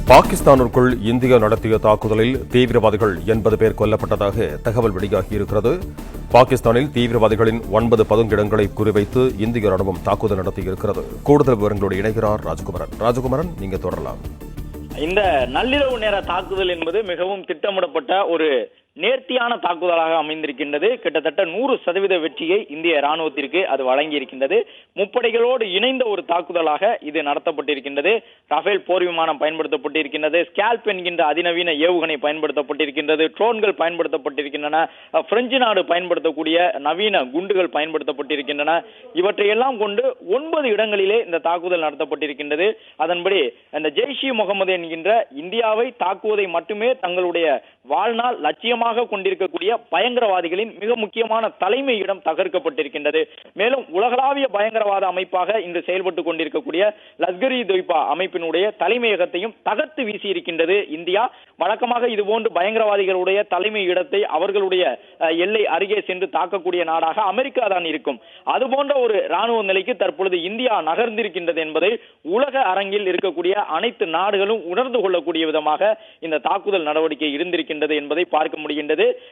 பாகிஸ்தானிற்குள் India நடத்திய தாக்குதலில் தீவிரவாதிகள் 80 பேர் கொல்லப்பட்டதாக தகவல் வெளியாகியிருக்கிறது. பாகிஸ்தானில் தீவிரவாதிகளின் 9 பதுங்கிடங்களை குறிவைத்து இந்திய ராணுவம் தாக்குதல் நடத்தியிருக்கிறது. கூடுதல் விவரங்களோடு இணைகிறார் ராஜகுமரன், நீங்க தொடரலாம். இந்த நள்ளிரவு நேர தாக்குதல் என்பது மிகவும் திட்டமிடப்பட்ட ஒரு நேர்த்தியான தாக்குதலாக அமைந்திருக்கின்றது. கிட்டத்தட்ட 100% வெற்றியை இந்திய ராணுவத்திற்கு அது வழங்கி இருக்கின்றது. முப்படைகளோடு இணைந்த ஒரு தாக்குதலாக இது நடத்தப்பட்டிருக்கின்றது. ரஃபேல் போர் விமானம் பயன்படுத்தப்பட்டிருக்கின்றது. ஸ்கேல்ப் என்கின்ற அதிநவீன ஏவுகணை பயன்படுத்தப்பட்டிருக்கின்றது. ட்ரோன்கள் பயன்படுத்தப்பட்டிருக்கின்றன. பிரெஞ்சு நாடு பயன்படுத்தக்கூடிய நவீன குண்டுகள் பயன்படுத்தப்பட்டிருக்கின்றன. இவற்றையெல்லாம் கொண்டு 9 இடங்களிலே இந்த தாக்குதல் நடத்தப்பட்டிருக்கின்றது. அதன்படி இந்த ஜெய்ஷ் இ முகமது என்கின்ற இந்தியாவை தாக்குவதை மட்டுமே தங்களுடைய வாழ்நாள் லட்சியமாக கொண்டிருக்கக்கூடிய பயங்கரவாதிகளின் மிக முக்கியமான தலைமையிடம் தகர்க்கப்பட்டிருக்கின்றது. மேலும் உலகளாவிய பயங்கரவாத அமைப்பாக இன்று செயல்பட்டுக் கொண்டிருக்கக்கூடிய லஷ்கர்-இ-தொய்பா அமைப்பினுடைய தலைமையகத்தையும் தகர்த்து வீசி இருக்கின்றது இந்தியா. வழக்கமாக இதுபோன்று பயங்கரவாதிகளுடைய தலைமை இடத்தை அவர்களுடைய எல்லை அருகே சென்று தாக்கக்கூடிய நாடாக அமெரிக்கா தான் இருக்கும். அதுபோன்ற ஒரு ராணுவ நிலைக்கு தற்பொழுது இந்தியா நகர்ந்திருக்கின்றது என்பதை உலக அரங்கில் இருக்கக்கூடிய அனைத்து நாடுகளும் உணர்ந்து கொள்ளக்கூடிய விதமாக இந்த தாக்குதல் நடவடிக்கை இருந்திருக்கின்றது என்பதை பார்க்க முடிகின்றது.